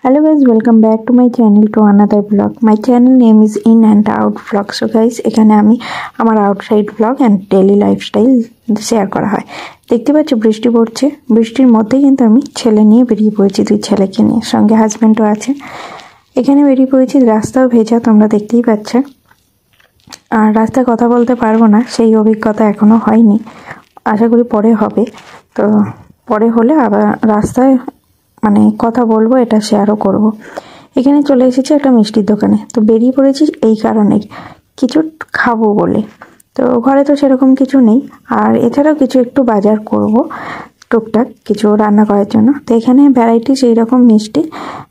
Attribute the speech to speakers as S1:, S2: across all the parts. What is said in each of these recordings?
S1: Hello guys, welcome back to my channel to another vlog. My channel name is In and Out Vlog. So guys, এখানে আমি আমার outside blog and daily lifestyle share করা হয়। দেখতে পাচ্ছ বৃষ্টি পড়ছে, বৃষ্টির মধ্যে কিন্তু আমি ছেলে নিয়ে বেরিয়ে পড়েছি, দুই ছেলেকে নিয়ে, সঙ্গে হাজবেন্ডও আছে। এখানে বেরিয়ে পড়েছি, রাস্তাও ভেজা, তোমরা দেখতেই পাচ্ছ। আর রাস্তায় কথা বলতে পারবো না, সেই অভিজ্ঞতা এখনো হয়নি, আশা করি পরে হবে। তো পরে হলে আবার রাস্তায় মানে কথা বলবো, এটা শেয়ারও করব। এখানে চলে এসেছি একটা মিষ্টির দোকানে, তো বেরিয়ে পড়েছি এই কারণেই, কিছু খাবো বলে। তো ঘরে তো সেরকম কিছু নেই, আর এছাড়াও কিছু একটু বাজার করব টুকটাক কিছু রান্না করার জন্য। তো এখানে ভ্যারাইটি সেই রকম মিষ্টি,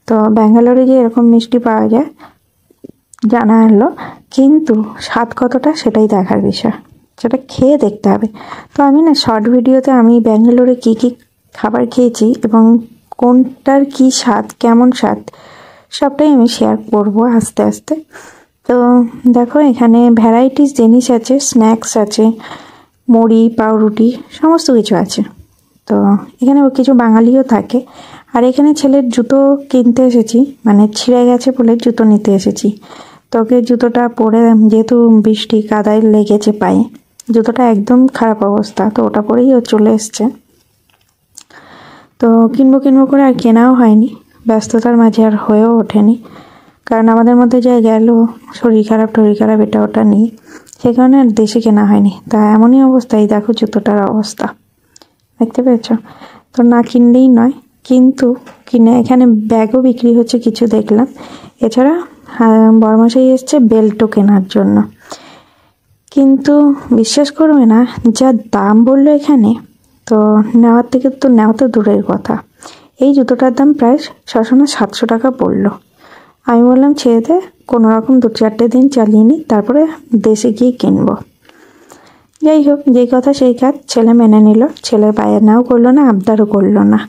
S1: তো ব্যাঙ্গালোরে যে এরকম মিষ্টি পাওয়া যায় জানা হলো, কিন্তু স্বাদ কতটা সেটাই দেখার বিষয়, সেটা খেয়ে দেখতে হবে। তো আমি না শর্ট ভিডিওতে আমি ব্যাঙ্গালোরে কি কি খাবার খেয়েছি এবং কোনটার কি স্বাদ, কেমন স্বাদ, সবটাই আমি শেয়ার করব আস্তে আস্তে। তো দেখো এখানে ভ্যারাইটিস জিনিস আছে, স্ন্যাক্স আছে, মুড়ি, পাউরুটি, সমস্ত কিছু আছে। তো এখানে কিছু বাঙালিও থাকে। আর এখানে ছেলের জুতো কিনতে এসেছি, মানে ছিঁড়ে গেছে বলে জুতো নিতে এসেছি। তোকে জুতোটা পরে, যেহেতু বৃষ্টি কাদায় লেগেছে পায়ে, জুতোটা একদম খারাপ অবস্থা, তো ওটা পরেই ও চলে এসছে। তো কিনবো করে আর কেনাও হয়নি, ব্যস্ততার মাঝে আর হয়েও ওঠেনি, কারণ আমাদের মধ্যে যা গেল শরীর খারাপ এটা ওটা নিয়ে, সে কারণে আর দেশে কেনা হয়নি। তা এমনই অবস্থা, এই দেখো জুতোটার অবস্থা, দেখতে পেয়েছ? তো না কিনলেই নয়, কিন্তু কিনে এখানে ব্যাগও বিক্রি হচ্ছে কিছু দেখলাম। এছাড়া বড়মাসাই এসছে বেল্টও কেনার জন্য, কিন্তু বিশ্বাস করবে না যা দাম বললো এখানে, তো নেওয়ার থেকে তো নেওয়া তো দূরের কথা। এই জুতোটার দাম প্রায় 600 না 700 টাকা পড়লো। আমি বললাম ছেড়ে দে, কোনো রকম 2-4 দিন চালিয়ে নিই, তারপরে দেশে গিয়ে কিনবো। যাই হোক, যেই কথা সেই কাজ, ছেলে মেনে নিল, ছেলে বায়নাও করলো না, আবদারও করলো না।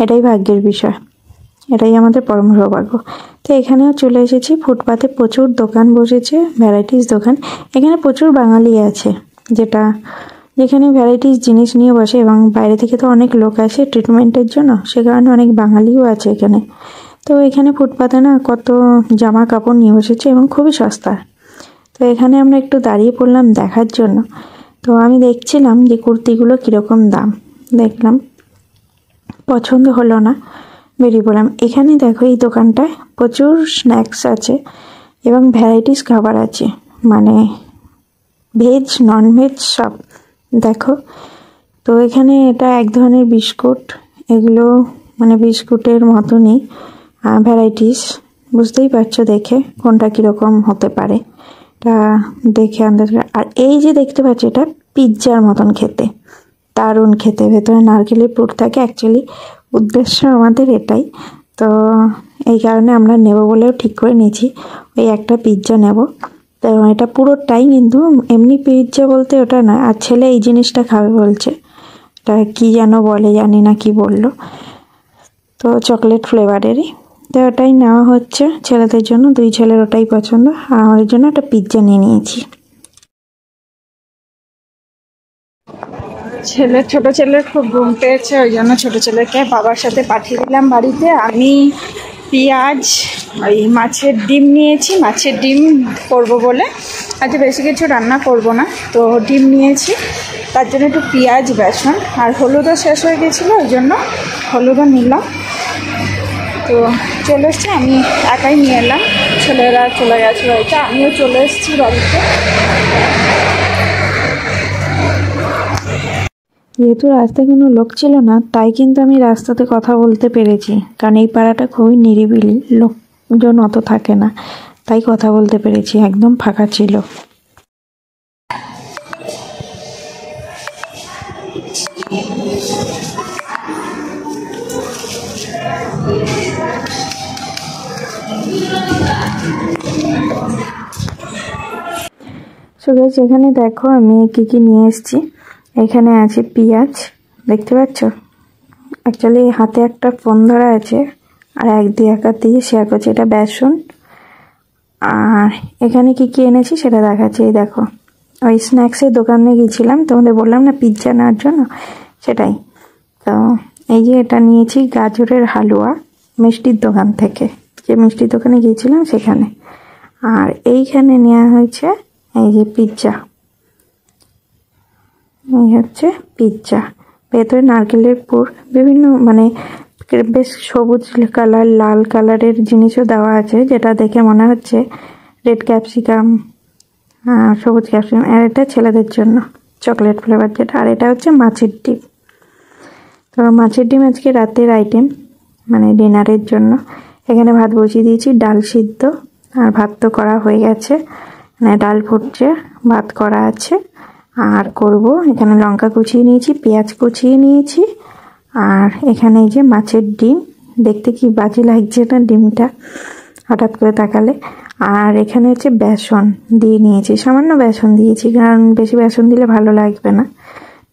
S1: এটাই ভাগ্যের বিষয়, এটাই আমাদের পরম সৌভাগ্য। তো এখানেও চলে এসেছি, ফুটপাতে প্রচুর দোকান বসেছে, ভ্যারাইটিস দোকান। এখানে প্রচুর বাঙালি আছে, যেখানে ভ্যারাইটিস জিনিস নিয়ে বসে, এবং বাইরে থেকে তো অনেক লোক আসে ট্রিটমেন্টের জন্য, সে কারণে অনেক বাঙালিও আছে এখানে। তো এখানে ফুটপাতে না কত জামা কাপড় নিয়ে বসেছে, এবং খুবই সস্তা। তো এখানে আমরা একটু দাঁড়িয়ে পড়লাম দেখার জন্য। তো আমি দেখছিলাম যে কুর্তিগুলো কীরকম দাম, দেখলাম, পছন্দ হলো না, বেরিয়ে পড়লাম। এখানে দেখো এই দোকানটায় প্রচুর স্ন্যাক্স আছে এবং ভ্যারাইটিস খাবার আছে, মানে ভেজ নন ভেজ সব। দেখো, তো এখানে এটা এক ধরনের বিস্কুট, এগুলো মানে বিস্কুটের মতনই ভ্যারাইটিস, বুঝতেই পারছো দেখে কোনটা কীরকম হতে পারে, এটা দেখে আন্দাজ। আর এই যে দেখতে পাচ্ছ, এটা পিৎজার মতন খেতে, দারুণ খেতে, ভেতরে নারকেলের পুর থাকে। অ্যাকচুয়ালি উদ্দেশ্য আমাদের এটাই, তো এই কারণে আমরা নেব বলেও ঠিক করে নিয়েছি, ওই একটা পিৎজা নেব। তো এটা পুরোটাই, কিন্তু এমনি পিৎজা বলতে ওটা না। আর ছেলে এই জিনিসটা খাবে বলছে, এটা কি যেন বলে, জানি না কি বললো, তো চকলেট ফ্লেভারেরই। তো ওটাই নেওয়া হচ্ছে ছেলেদের জন্য, দুই ছেলের ওটাই পছন্দ, আর আমাদের জন্য একটা পিৎজা নিয়ে নিয়েছি। ছোট ছেলের খুব ঘুম পেয়েছে, ওই জন্য ছোট ছেলেকে বাবার সাথে পাঠিয়ে দিলাম বাড়িতে। আমি পেঁয়াজ, ওই মাছের ডিম নিয়েছি, মাছের ডিম করবো বলে, আজকে বেশি কিছু রান্না করব না, তো ডিম নিয়েছি, তার জন্য একটু পেঁয়াজ, বেসন আর হলুদও শেষ হয়ে গেছিলো, ওই জন্য হলুদও নিলাম। তো চলে এসছি, আমি একাই নিয়ে এলাম, ছেলেরা চলে গেছে বাড়িতে, আমিও চলে এসেছি বাড়িতে। যেহেতু রাস্তায় কোনো লোক ছিল না, তাই কিন্তু আমি রাস্তাতে কথা বলতে পেরেছি, কারণ এই পাড়াটা খুবই নিরিবিলি, লোকজন অত থাকে না, তাই কথা বলতে পেরেছি, একদম ফাঁকা ছিল। সো গাইস, এখানে দেখো আমি কি নিয়ে এসেছি। এখানে আছে পেঁয়াজ, দেখতে পাচ্ছ, অ্যাকচুয়ালি হাতে একটা ফোন ধরা আছে, আর একা দিয়ে শেয়ার করছি। এটা বেসন, আর এখানে কি এনেছি সেটা দেখাচ্ছি। এই দেখো, ওই স্ন্যাক্সের দোকানে গিয়েছিলাম, তোমাদের বললাম না পিৎজা নেওয়ার জন্য, সেটাই। তো এই যে এটা নিয়েছি গাজরের হালুয়া, মিষ্টির দোকান থেকে, যে মিষ্টির দোকানে গিয়েছিলাম সেখানে। আর এইখানে নেওয়া হয়েছে এই যে পিৎজা, এই হচ্ছে পিৎজা। ভেতরে নারকেলের পুর, বিভিন্ন মানে বেশ সবুজ কালার লাল কালারের জিনিসও দেওয়া আছে, যেটা দেখে মনে হচ্ছে রেড ক্যাপসিকাম, সবুজ ক্যাপসিকাম। আর এটা ছেলেদের জন্য চকলেট ফ্লেভার যেটা। আর এটা হচ্ছে মাছের ডিম। তো মাছের ডিম আজকে রাতের আইটেম, মানে ডিনারের জন্য। এখানে ভাত বসিয়ে দিয়েছি, ডাল সিদ্ধ, আর ভাত তো করা হয়ে গেছে, মানে ডাল ফুটছে, ভাত করা আছে। আর করব, এখানে লঙ্কা কুচিয়ে নিয়েছি, পেঁয়াজ কুচিয়ে নিয়েছি, আর এখানে এই যে মাছের ডিম, দেখতে কি বাজে লাগছে না ডিমটা হঠাৎ করে তাকালে। আর এখানে হচ্ছে বেসন দিয়ে নিয়েছি, সামান্য বেসন দিয়েছি, কারণ বেশি বেসন দিলে ভালো লাগবে না,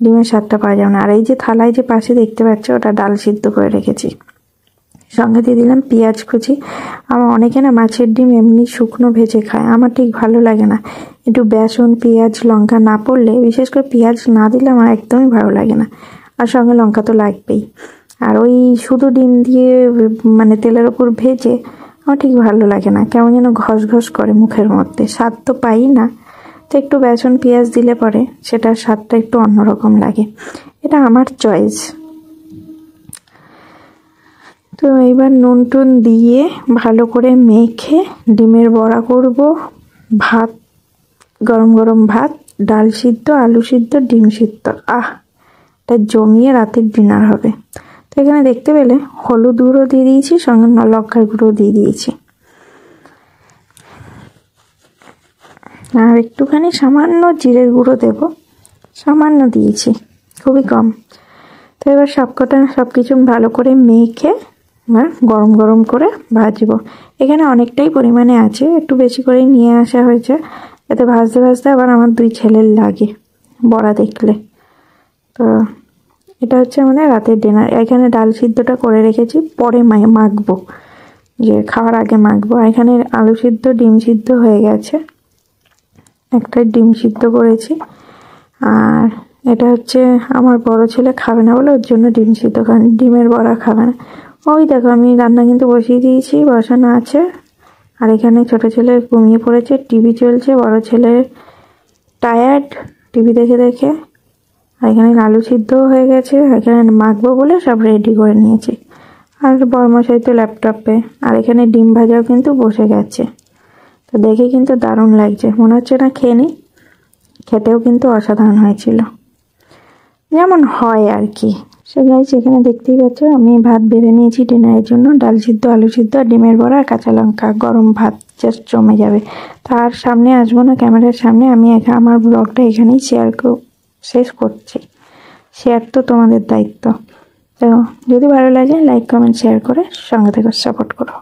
S1: ডিমের স্বাদটা পাওয়া যাবে না। আর এই যে থালায় যে পাশে দেখতে পাচ্ছ, ওটা ডাল সিদ্ধ করে রেখেছি। সঙ্গে দিয়ে দিলাম পেঁয়াজ কুচি। আমার অনেকে না মাছের ডিম এমনি শুকনো ভেজে খায়, আমার ঠিক ভালো লাগে না। একটু বেসন পেঁয়াজ লঙ্কা না পড়লে, বিশেষ করে পেঁয়াজ না দিলে আমার একদমই ভালো লাগে না। আর সঙ্গে লঙ্কা তো লাগবেই। আর ওই শুধু ডিম দিয়ে মানে তেলের ওপর ভেজে আমার ঠিক ভালো লাগে না, কেমন যেন ঘস ঘস করে মুখের মধ্যে, স্বাদ তো পাই না। তো একটু বেসন পেঁয়াজ দিলে পরে সেটার স্বাদটা একটু অন্যরকম লাগে, এটা আমার চয়েস। তো এবার নুন টুন দিয়ে ভালো করে মেখে ডিমের বড়া করব। ভাত, গরম গরম ভাত, ডাল সিদ্ধ, আলু সিদ্ধ, ডিম সিদ্ধ, এটা জমিয়ে রাতের ডিনার হবে। তো এখানে দেখতে পেলে হলুদ গুঁড়ো দিয়ে দিয়েছি, সঙ্গে লঙ্কার গুঁড়ো দিয়ে দিয়েছি, আর একটুখানি সামান্য জিরের গুঁড়ো দেব, সামান্য দিয়েছি, খুবই কম। তো এবার সব কিছু ভালো করে মেখে এবার গরম গরম করে ভাজবো। এখানে অনেকটাই পরিমাণে আছে, একটু বেশি করেই নিয়ে আসা হয়েছে, এতে ভাজতে ভাজতে আবার আমার 2 ছেলের লাগে বড়া দেখলে। তো এটা হচ্ছে আমাদের রাতের ডিনার। এখানে ডাল সিদ্ধটা করে রেখেছি, পরে মাখবো, যে খাওয়ার আগে মাখবো। এখানে আলু সিদ্ধ ডিম সিদ্ধ হয়ে গেছে, একটা ডিম সিদ্ধ করেছি। আর এটা হচ্ছে আমার বড় ছেলে খাবে না বলে ওর জন্য ডিম সিদ্ধ, কারণ ডিমের বড়া খাবে না। ওই দেখো আমি রান্না কিন্তু বসিয়ে দিয়েছি, বসানো আছে। আর এখানে ছোট ছেলে ঘুমিয়ে পড়েছে, টিভি চলছে, বড় ছেলে টায়ার্ড টিভি দেখে দেখে। আর এখানে আলু সিদ্ধও হয়ে গেছে, এখানে মাখবো বলে সব রেডি করে নিয়েছি। আর বড়মশাই তো ল্যাপটপে। আর এখানে ডিম ভাজাও কিন্তু বসে গেছে। তো দেখে কিন্তু দারুণ লাগছে, মনে হচ্ছে না খেয়ে নিই। খেতেও কিন্তু অসাধারণ হয়েছিল, যেমন হয় আর কি। সো গাইস, এখানে দেখতেই পাচ্ছ আমি ভাত বেড়ে নিয়েছি ডিনারের জন্য, ডাল সিদ্ধ আলু সিদ্ধ ডিমের বড়া আর কাঁচা লঙ্কা, গরম ভাত জাস্ট জমে যাবে। তার সামনে আসবো না ক্যামেরার সামনে, আমি আমার ব্লগটা এখানেই শেষ করছি। শেয়ার তো তোমাদের দায়িত্ব। তো যদি ভালো লাগে লাইক কমেন্ট শেয়ার করে সঙ্গে থেকে সাপোর্ট করো।